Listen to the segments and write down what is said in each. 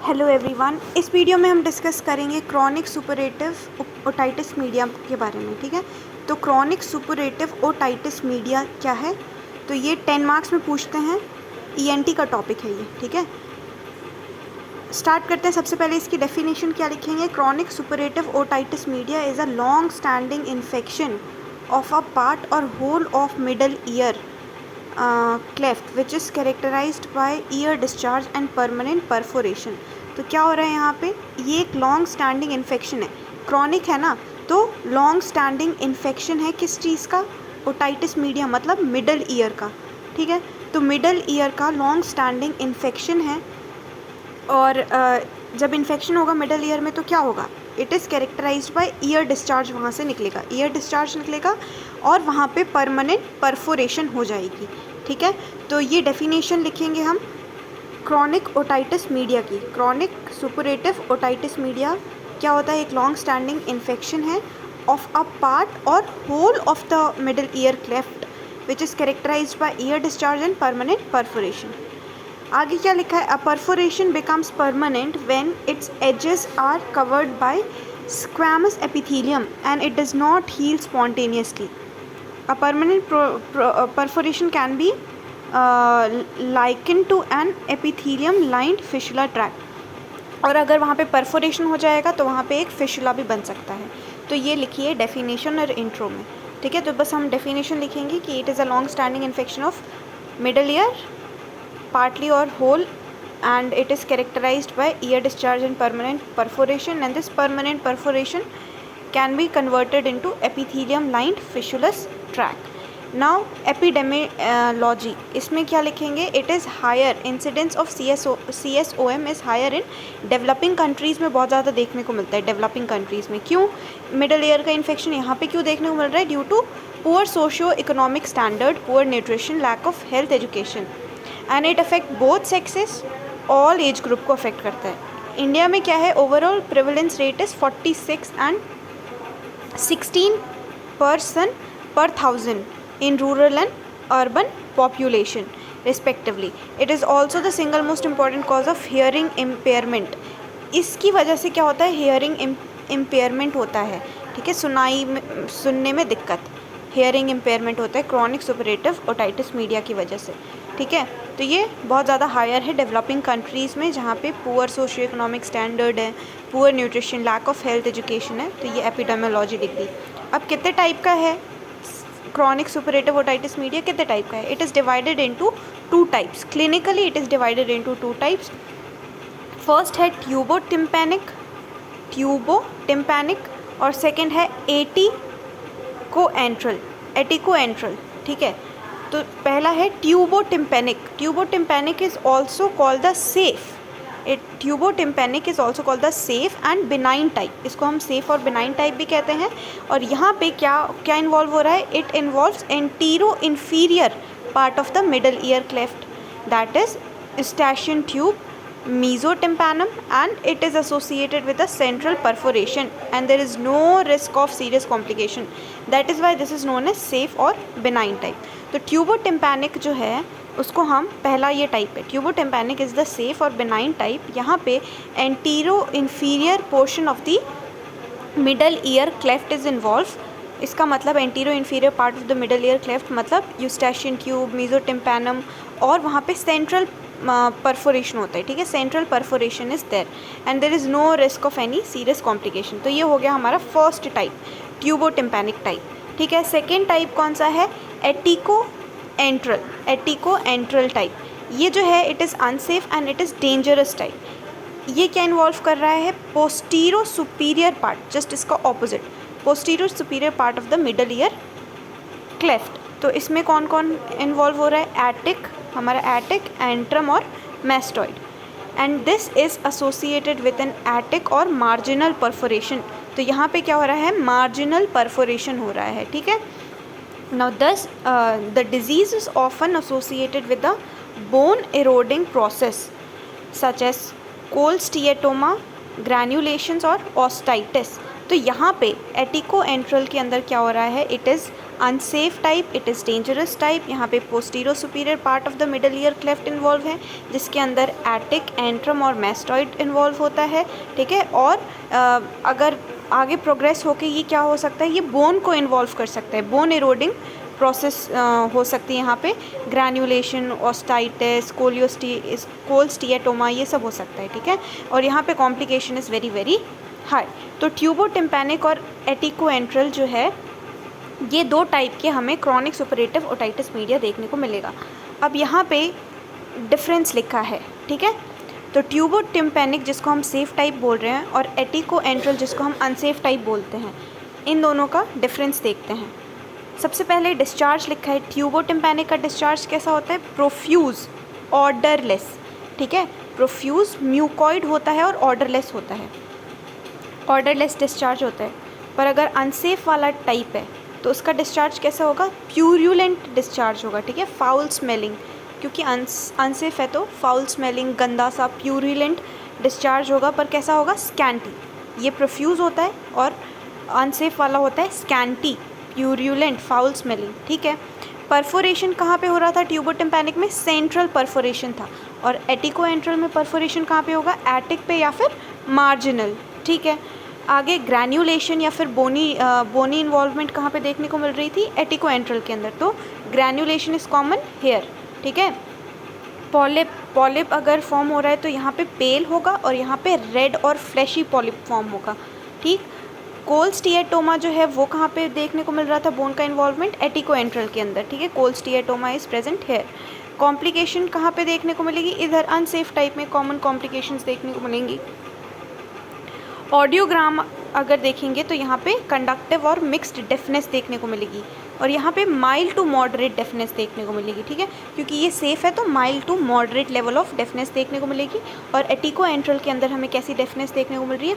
Hello everyone, इस video में हम डिस्कस करेंगे क्रॉनिक सुपरेटिव ओटाइटिस मीडिया के बारे में। ठीक है, तो क्रॉनिक सुपरेटिव ओटाइटिस मीडिया क्या है, तो ये 10 मार्क्स में पूछते हैं। ईएनटी का टॉपिक है ये। ठीक है, स्टार्ट करते हैं। सबसे पहले इसकी डेफिनेशन क्या लिखेंगे। Chronic suppurative otitis media is a long standing infection of a part or whole of middle ear cleft which is characterised by ear discharge and permanent perforation. तो क्या हो रहा है यहाँ पे, ये एक लॉन्ग स्टैंडिंग इन्फेक्शन है। क्रॉनिक है ना, तो लॉन्ग स्टैंडिंग इन्फेक्शन है किस चीज़ का, ओटाइटिस मीडिया, मतलब मिडल ईयर का। ठीक है, तो मिडल ईयर का लॉन्ग स्टैंडिंग इन्फेक्शन है। और जब इन्फेक्शन होगा मिडल ईयर में तो क्या होगा, it is characterised by ear discharge, वहाँ से निकलेगा ईयर डिस्चार्ज निकलेगा और वहाँ पे परमानेंट परफोरेशन हो जाएगी। ठीक है, तो ये डेफिनेशन लिखेंगे हम क्रॉनिक ओटाइटिस मीडिया की। क्रॉनिक सुपरेटिव ओटाइटिस मीडिया क्या होता है, एक लॉन्ग स्टैंडिंग इन्फेक्शन है of a part or whole of the middle ear cleft which is characterised by ear discharge and permanent perforation. आगे क्या लिखा है, a perforation becomes permanent when its edges are covered by squamous epithelium and it does not heal spontaneously. A permanent perforation can be likened to an epithelium lined fistula tract, और अगर वहाँ पे perforation हो जाएगा तो वहाँ पे एक फिशुला भी बन सकता है। तो ये लिखिए डेफिनेशन और इंट्रो में। ठीक है, तो बस हम डेफिनेशन लिखेंगे कि it is a long standing infection of middle year partly or whole and it is characterized by ear discharge and permanent perforation, and this permanent perforation can be converted into epithelium lined fistulous tract. Now epidemiology, इसमें क्या लिखेंगे, it is higher incidence of CSOM is higher in developing countries में बहुत ज़्यादा देखने को मिलता है। डेवलपिंग कंट्रीज़ में क्यों मिडल ईयर का इन्फेक्शन यहाँ पे क्यों देखने को मिल रहा है, due to poor socio economic standard, poor nutrition, lack of health education, and it affect both sexes, all age group को अफेक्ट करता है। इंडिया में क्या है, overall prevalence rate is 46 and 16 person per 1000 in rural and urban population respectively. It is also the single most important cause of hearing impairment. इसकी वजह से क्या होता है, hearing impairment होता है। ठीक है, सुनने में दिक्कत, हेयरिंग इम्पेयरमेंट होता है क्रॉनिक सुपरेटिव ओटाइटिस मीडिया की वजह से। ठीक है, तो ये बहुत ज़्यादा हायर है डेवलपिंग कंट्रीज़ में जहाँ पे पुअर सोशियो इकोनॉमिक स्टैंडर्ड है, poor nutrition, lack of health education है। तो ये एपिडेमियोलॉजी लिख दी। अब कितने टाइप का है क्रॉनिक सुपरेटिव ओटाइटिस मीडिया, कितने टाइप का है, it is divided into 2 types. Clinically it is divided into 2 types. First है ट्यूबोटिम्पैनिक और सेकेंड है एटिकोएंट्रल। ठीक है, तो पहला है tubotympanic. Tubotympanic is also called the safe, tubotympanic is also called the safe and benign type. इसको हम सेफ और बिनाइन टाइप भी कहते हैं। और यहाँ पे क्या इन्वॉल्व हो रहा है, it involves antero inferior part of the middle ear cleft, that is eustachian tube, mesotympanum, and it is associated with a central perforation and there is no risk of serious complication. That is why this is known as safe or benign type. तो ट्यूबोटिम्पैनिक जो है उसको हम, पहला ये type है ट्यूबोटिम्पैनिक is the safe और benign type. यहाँ पे antero inferior portion of the middle ear cleft is involve. इसका मतलब antero inferior part of the middle ear cleft मतलब यूस्टैशियन ट्यूब, मेसोटिम्पैनम, और वहाँ पे सेंट्रल परफोरेशन होता है। ठीक है, central perforation is there and there is no risk of any serious complication. तो ये हो गया हमारा फर्स्ट टाइप, ट्यूबोटिम्पैनिक टाइप। ठीक है, सेकेंड टाइप कौन सा है, एटिकोएंट्रल टाइप। ये जो है it is unsafe and it is dangerous type. ये क्या इन्वॉल्व कर रहा है, पोस्टीरो सुपीरियर पार्ट, जस्ट इसका opposite, postero superior part of the middle ear cleft. तो इसमें कौन कौन इन्वॉल्व हो रहा है, एटिक, हमारा एटिक, एंट्रम और mastoid, and this is associated with an attic और मार्जिनल परफोरेशन। तो यहाँ पे क्या हो रहा है, मार्जिनल परफोरेशन हो रहा है। ठीक है, now this the disease is often associated with the bone eroding process such as cholesteatoma, granulations और ऑस्टाइटिस। तो यहाँ पे एटिकोएंट्रल के अंदर क्या हो रहा है, it is unsafe type, it is dangerous type. यहाँ पे posterior superior part of the middle ear cleft involve है, जिसके अंदर एटिक, एंट्रम और मैस्टॉइड इन्वॉल्व होता है, ठीक है। और अगर आगे प्रोग्रेस होके ये क्या हो सकता है, ये बोन को इन्वॉल्व कर सकता है, बोन इरोडिंग प्रोसेस हो सकती है यहाँ पे, ग्रैन्युलेशन, ऑस्टाइटिस, कोलस्टिएटोमा, ये सब हो सकता है, ठीक है। और यहाँ पे complication is very very high. तो ट्यूबोटिम्पैनिक और एटिकोएंट्रल जो है, ये दो टाइप के हमें क्रॉनिक सुपरेटिव ओटाइटिस मीडिया देखने को मिलेगा। अब यहाँ पे डिफरेंस लिखा है, ठीक है। तो ट्यूबोटिम्पैनिक जिसको हम सेफ टाइप बोल रहे हैं और एटिकोएंट्रल जिसको हम अनसेफ टाइप बोलते हैं, इन दोनों का डिफरेंस देखते हैं। सबसे पहले डिस्चार्ज लिखा है, ट्यूबोटिम्पैनिक का डिस्चार्ज कैसा होता है, प्रोफ्यूज़, ऑर्डरलेस, ठीक है। प्रोफ्यूज़ म्यूकॉइड होता है और ऑर्डरलेस होता है, ऑर्डरलेस डिस्चार्ज होता है। पर अगर अनसेफ वाला टाइप है तो उसका डिस्चार्ज कैसा होगा, प्यूरुलेंट डिस्चार्ज होगा, ठीक है। फाउल स्मेलिंग, क्योंकि अनसेफ है तो फाउल स्मेलिंग, गंदा सा, प्यूरुलेंट डिस्चार्ज होगा, पर कैसा होगा, स्कैंटी। ये प्रोफ्यूज़ होता है और अनसेफ वाला होता है स्कैंटी, प्यूरुलेंट, फाउल स्मेलिंग, ठीक है। परफोरेशन कहाँ पे हो रहा था ट्यूबोटिम्पैनिक में, सेंट्रल परफोरेशन था, और एटिकोएंट्रल में परफोरेशन कहाँ पे होगा, एटिक पे या फिर मार्जिनल, ठीक है। आगे ग्रैन्युलेशन या फिर बोनी इन्वॉल्वमेंट कहाँ पे देखने को मिल रही थी, एटिकोएंट्रल के अंदर, तो ग्रैन्युलेशन इज़ कॉमन हेयर, ठीक है। पॉलिप अगर फॉर्म हो रहा है तो यहाँ पे पेल होगा और यहाँ पे रेड और फ्लैशी पॉलिप फॉर्म होगा, ठीक। कोलस्टिएटोमा जो है वो कहाँ पे देखने को मिल रहा था, बोन का इन्वॉल्वमेंट, एटिकोएंट्रल के अंदर, ठीक है। कोलस्टिएटोमा इज़ प्रेजेंट हेयर। कॉम्प्लिकेशन कहाँ पे देखने को मिलेगी, इधर अनसेफ टाइप में कॉमन कॉम्प्लिकेशंस देखने को मिलेंगी। ऑडियोग्राम अगर देखेंगे तो यहाँ पे कंडक्टिव और मिक्स्ड डेफनेस देखने को मिलेगी, और यहाँ पे माइल्ड टू मॉडरेट डेफनेस देखने को मिलेगी, ठीक है। क्योंकि ये सेफ़ है तो mild to moderate level of deafness देखने को मिलेगी। और एटिकोएंट्रल के अंदर हमें कैसी डेफनेस देखने को मिल रही है,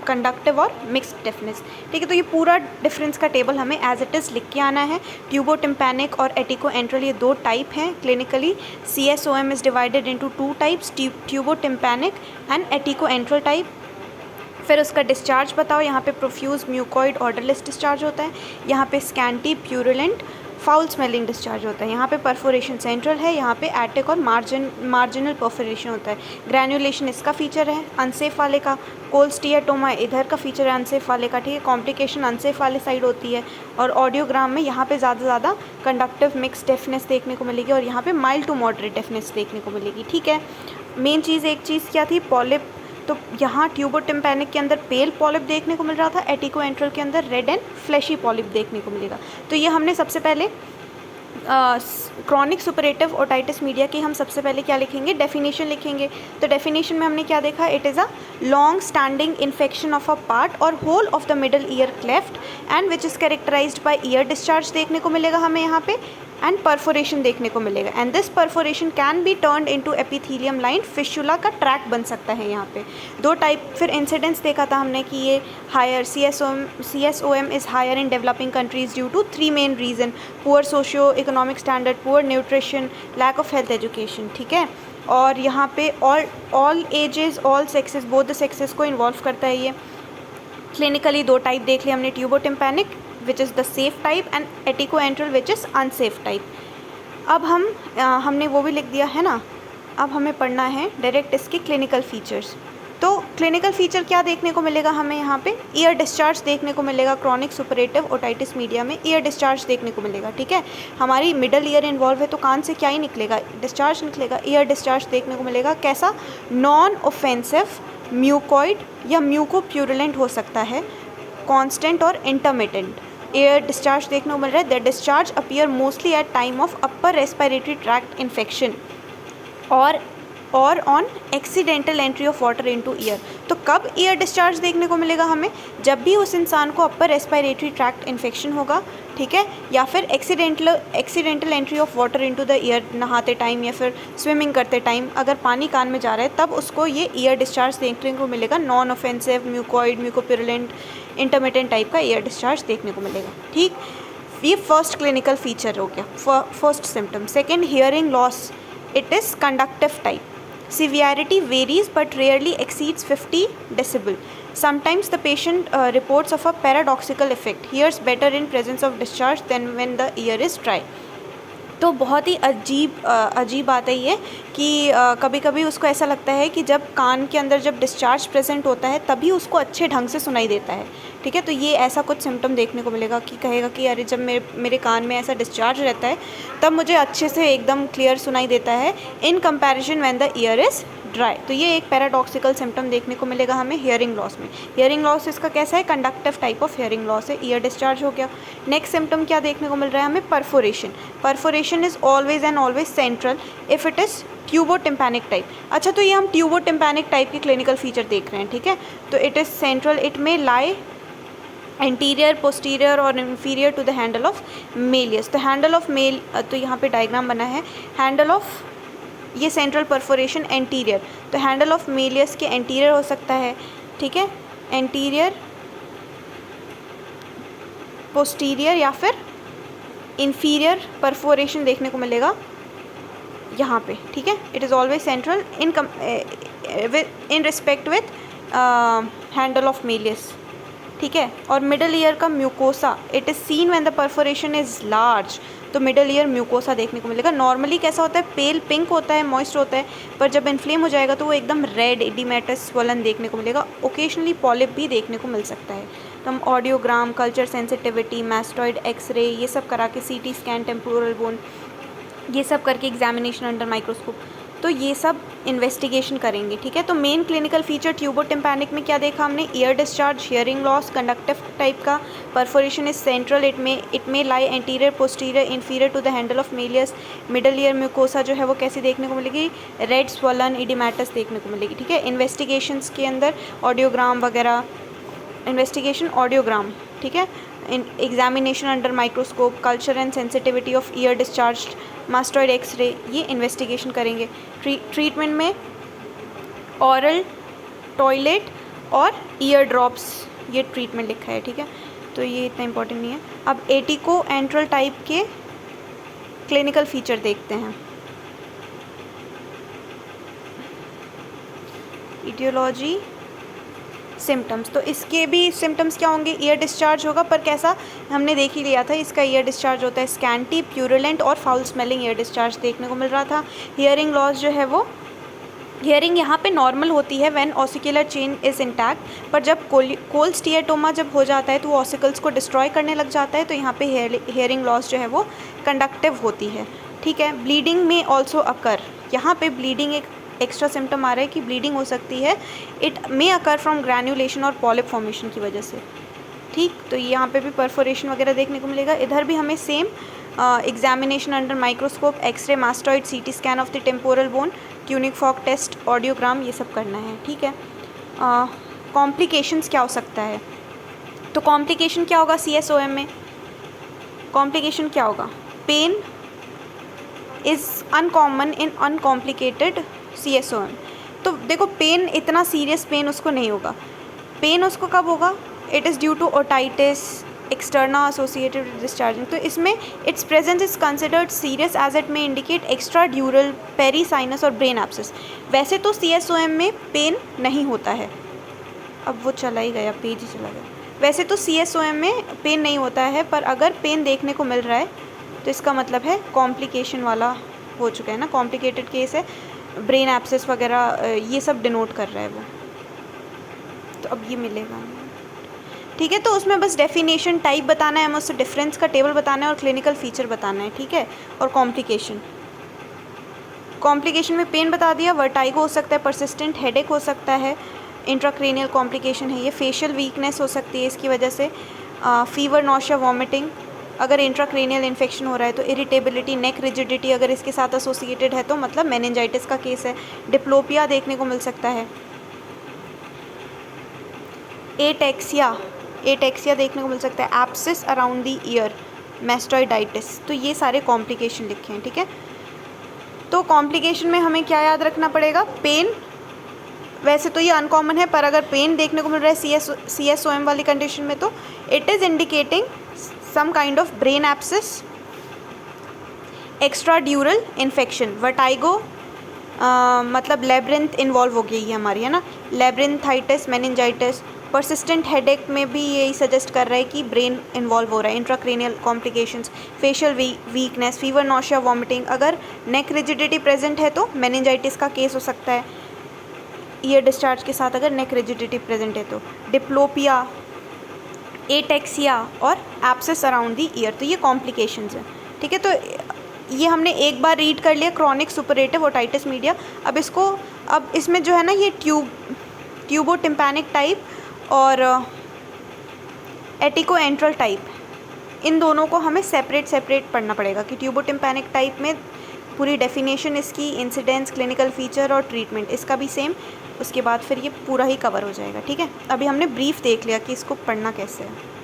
कंडक्टिव और मिक्स्ड डेफनेस, ठीक है। तो ये पूरा डिफरेंस का टेबल हमें एज इट इज़ लिख के आना है। ट्यूबोटिम्पैनिक और एटिकोएंट्रल ये दो टाइप हैं clinically. CSOM is divided into two types, tubotympanic and atticoantral type. फिर उसका डिस्चार्ज बताओ, यहाँ पे प्रोफ्यूज़, म्यूकॉइड, ऑर्डरलेस डिस्चार्ज होता है, यहाँ पे scanty, purulent, foul smelling discharge होता है, यहाँ पे परफोरेशन सेंट्रल है, यहाँ पे एटिक और मार्जिनल परफोरेशन होता है। ग्रैन्युलेशन इसका फीचर है अनसेफ वाले का, कोलस्टिएटोमा इधर का फीचर है अनसेफ वाले का, ठीक है। कॉम्प्लिकेशन अनसेफ वाले साइड होती है। और ऑडियोग्राम में यहाँ पे ज़्यादा कंडक्टिव मिक्स डेफनेस देखने को मिलेगी और यहाँ पे माइल्ड टू मॉडरेट डेफनेस देखने को मिलेगी, ठीक है। मेन चीज़ एक चीज़ क्या थी, पॉलिप। तो यहाँ ट्यूबोटिम्पैनिक के अंदर पेल पॉलिप देखने को मिल रहा था, एटिकोएंट्रल के अंदर रेड एंड फ्लैशी पॉलिप देखने को मिलेगा। तो ये हमने सबसे पहले क्रॉनिक सुपरेटिव ओटाइटिस मीडिया की हम सबसे पहले क्या लिखेंगे, डेफिनेशन लिखेंगे। तो डेफिनेशन में हमने क्या देखा, it is a long standing infection of a part or whole of the middle ear cleft and which is characterised by ear discharge देखने को मिलेगा हमें यहाँ पे, एंड परफोरेशन देखने को मिलेगा। And this perforation can B turned into epithelium line फिशुला का ट्रैक बन सकता है यहाँ पे। दो टाइप फिर इंसिडेंस देखा था हमने कि ये higher CSOM is higher in developing countries due to three main reason, poor socio economic standard, poor nutrition, lack of health education, ठीक है। और यहाँ पे all ages, all sexes, both the sexes को इन्वॉल्व करता है ये। क्लिनिकली दो टाइप देख लिया हमने, ट्यूबोटिम्पैनिक which is the safe type and एटिकोएंट्रल which is unsafe type। अब हमने वो भी लिख दिया है ना, अब हमें पढ़ना है डायरेक्ट इसके क्लिनिकल फीचर्स। तो क्लिनिकल फीचर क्या देखने को मिलेगा हमें यहाँ पे, ईयर डिस्चार्ज देखने को मिलेगा। क्रॉनिक सुपरेटिव ओटाइटिस मीडिया में ईयर डिस्चार्ज देखने को मिलेगा, ठीक है। हमारी मिडल ईयर इन्वॉल्व है तो कान से क्या ही निकलेगा, डिस्चार्ज निकलेगा। ईयर डिस्चार्ज देखने को मिलेगा, कैसा, नॉन ऑफेंसिव, म्यूकॉइड या म्यूकोप्यूरुलेंट हो सकता है, कांस्टेंट और इंटरमिटेंट। एयर डिस्चार्ज देखने को मिल रहा है। The discharge appear mostly at time of upper respiratory tract infection or on accidental entry of water into ear. तो कब ईयर डिस्चार्ज देखने को मिलेगा हमें, जब भी उस इंसान को अपर रेस्पिरेटरी ट्रैक्ट इन्फेक्शन होगा, ठीक है, या फिर accidental entry of water into the year, नहाते टाइम या फिर स्विमिंग करते टाइम अगर पानी कान में जा रहा है तब उसको ये ईयर डिस्चार्ज देखने को मिलेगा। Non offensive, mucoid, mucopurulent, intermittent type का ईयर डिस्चार्ज देखने को मिलेगा, ठीक। ये फर्स्ट क्लिनिकल फीचर हो गया, first symptom. Second, hearing loss, it is conductive type. Severity varies but rarely exceeds 50 decibel. Sometimes the patient reports of a paradoxical effect. Hears better in presence of discharge than when the ear is dry. तो बहुत ही अजीब बात है ये कि कभी कभी उसको ऐसा लगता है कि जब कान के अंदर जब डिस्चार्ज प्रेजेंट होता है तभी उसको अच्छे ढंग से सुनाई देता है, ठीक है। तो ये ऐसा कुछ सिम्टम देखने को मिलेगा कि कहेगा कि अरे जब मेरे कान में ऐसा डिस्चार्ज रहता है तब मुझे अच्छे से एकदम क्लियर सुनाई देता है in comparison when the year is dry. तो ये एक पैराडॉक्सिकल सिम्टम देखने को मिलेगा हमें हियरिंग लॉस में। हियरिंग लॉस इसका कैसा है, conductive type of hearing loss है, ईयर डिस्चार्ज हो गया। नेक्स्ट सिम्टम क्या देखने को मिल रहा है हमें, perforation. Perforation is always and always central if it is tubotympanic type. अच्छा, तो ये हम ट्यूबोटिम्पैनिक टाइप के क्लिनिकल फीचर देख रहे हैं, ठीक है। तो it is central, it may lie anterior, posterior or inferior to the handle of malleus. तो हैंडल ऑफ मेल, तो यहाँ पे डायग्राम बना है, हैंडल ऑफ ये सेंट्रल परफोरेशन एंटीरियर, तो हैंडल ऑफ मेलियस के एंटीरियर हो सकता है, ठीक है, एंटीरियर, पोस्टीरियर या फिर इन्फीरियर परफोरेशन देखने को मिलेगा यहाँ पे, ठीक है। It is always central in respect with handle of Méliès, ठीक है। और मिडल ईयर का mucosa, it is scene when the perforation is large, तो मिडल ईयर म्यूकोसा देखने को मिलेगा। नॉर्मली कैसा होता है, पेल पिंक होता है, मॉइस्ट होता है, पर जब इन्फ्लेम हो जाएगा तो वो एकदम रेड इडिमेटस स्वलन देखने को मिलेगा। ओकेजनली पॉलिप भी देखने को मिल सकता है। तो हम audiogram, culture sensitivity, mastoid, X ray ये सब करा के, सीटी स्कैन, टेम्पोरल बोन ये सब करके एग्जामिनेशन अंडर माइक्रोस्कोप, तो ये सब इन्वेस्टिगेशन करेंगे, ठीक है। तो मेन क्लिनिकल फीचर ट्यूबोटिम्पैनिक में क्या देखा हमने, ear discharge, hearing loss, conductive type का, perforation is central, it may lie anterior, posterior, inferior to the handle of malleus. Middle ear mucosa जो है वो कैसी देखने को मिलेगी, रेड स्वलन इडिमेटस देखने को मिलेगी, ठीक है। इन्वेस्टिगेशंस के अंदर ऑडियोग्राम वगैरह, इन्वेस्टिगेशन ऑडियोग्राम, ठीक है, examination under microscope, culture and sensitivity of ear discharge, mastoid, X-ray, ये इन्वेस्टिगेशन करेंगे। ट्रीटमेंट में ऑरल, टॉयलेट और ईयर ड्रॉप्स ये ट्रीटमेंट लिखा है, ठीक है। तो ये इतना इम्पोर्टेंट नहीं है। अब एटिको एंट्रल टाइप के क्लिनिकल फीचर देखते हैं। इटियोलॉजी, सिम्टम्स, तो इसके भी सिम्टम्स क्या होंगे, ईयर डिस्चार्ज होगा, पर कैसा हमने देख ही लिया था, इसका ईयर डिस्चार्ज होता है स्कैंटी, प्यूरुलेंट और फाउल स्मेलिंग ईयर डिस्चार्ज देखने को मिल रहा था। हियरिंग लॉस जो है वो, हियरिंग यहाँ पे नॉर्मल होती है when ossicular chain is intact, पर जब कोलस्टिएटोमा जब हो जाता है तो वो ऑसिकल्स को डिस्ट्रॉय करने लग जाता है, तो यहाँ पे हियरिंग लॉस जो है वो कंडक्टिव होती है, ठीक है। ब्लीडिंग में ऑल्सो अकर, यहाँ पे ब्लीडिंग एक एक्स्ट्रा सिम्टम आ रहा है कि ब्लीडिंग हो सकती है, इट मे अकर फ्रॉम ग्रैन्युलेशन और पॉलिप फॉर्मेशन की वजह से, ठीक। तो यहाँ पे भी परफोरेशन वगैरह देखने को मिलेगा। इधर भी हमें same examination under microscope, X-ray, mastoid, CT scan of the temporal bone, tuning fork test, audiogram, ये सब करना है, ठीक है। कॉम्प्लिकेशंस क्या हो सकता है, तो कॉम्प्लिकेशन क्या होगा CSOM में, कॉम्प्लिकेशन क्या होगा, pain is uncommon in uncomplicated CSOM। तो देखो पेन, इतना सीरियस पेन उसको नहीं होगा। पेन उसको कब होगा, it is due to otitis externa associated discharging, तो इसमें it's presence is considered serious as it में इंडिकेट एक्स्ट्रा ड्यूरल पेरीसाइनस और ब्रेन एब्सेस। वैसे तो CSOM में पेन नहीं होता है, अब वो चला ही गया, पेज ही चला गया। वैसे तो CSOM में पेन नहीं होता है, पर अगर पेन देखने को मिल रहा है तो इसका मतलब है कॉम्प्लिकेशन वाला हो चुका है ना, कॉम्प्लिकेटेड केस है, ब्रेन एब्सेस वगैरह ये सब डिनोट कर रहा है वो। तो अब ये मिलेगा, ठीक है। तो उसमें बस डेफिनेशन टाइप बताना है, हमें उससे डिफरेंस का टेबल बताना है और क्लिनिकल फीचर बताना है, ठीक है। और कॉम्प्लिकेशन में पेन बता दिया, वर्टाइगो हो सकता है, परसिस्टेंट हेडेक हो सकता है, इंट्राक्रेनियल कॉम्प्लिकेशन है ये, फेशियल वीकनेस हो सकती है इसकी वजह से, फीवर, नॉशिया, वॉमिटिंग, अगर इंट्राक्रेनियल इन्फेक्शन हो रहा है तो इरिटेबिलिटी, नेक रिजिडिटी अगर इसके साथ एसोसिएटेड है तो मतलब मेनिंजाइटिस का केस है, डिप्लोपिया देखने को मिल सकता है, एटेक्सिया देखने को मिल सकता है, एब्सिस अराउंड द ईयर, मैस्टॉइडाइटिस। तो ये सारे कॉम्प्लिकेशन लिखे हैं, ठीक है। तो कॉम्प्लिकेशन में हमें क्या याद रखना पड़ेगा, पेन वैसे तो ये अनकॉमन है, पर अगर पेन देखने को मिल रहा है CSOM वाली कंडीशन में तो it is indicating some kind of brain abscess, extradural infection, vertigo, मतलब लेब्रिंथ इन्वॉल्व हो गई है हमारी, है ना। लेब्रिंथाइटिस, मेनिंजाइटिस, परसिस्टेंट हेडेक में भी यही सजेस्ट कर रहा है कि ब्रेन इन्वॉल्व हो रहा है। Intracranial complications, facial weakness, fever, nausea, vomiting. अगर नेक रिजिडिटी प्रेजेंट है तो मेनिंजाइटिस का केस हो सकता है। ईयर डिस्चार्ज के साथ अगर नेक रिजिडिटी प्रेजेंट है तो डिप्लोपिया, एटेक्सिया और एब्सेस अराउंड द ईयर, तो ये कॉम्प्लिकेशंस हैं। ठीक है, तो ये हमने एक बार रीड कर लिया क्रॉनिक सुपरेटिव ओटाइटिस मीडिया। अब इसमें जो है ना ये ट्यूबोटिम्पैनिक टाइप और एटिकोएंट्रल टाइप, इन दोनों को हमें सेपरेट पढ़ना पड़ेगा कि ट्यूबोटिम्पैनिक टाइप में पूरी डेफिनेशन इसकी, इंसिडेंस, क्लिनिकल फीचर और ट्रीटमेंट इसका भी सेम, उसके बाद फिर ये पूरा ही कवर हो जाएगा। ठीक है, अभी हमने ब्रीफ देख लिया कि इसको पढ़ना कैसे है।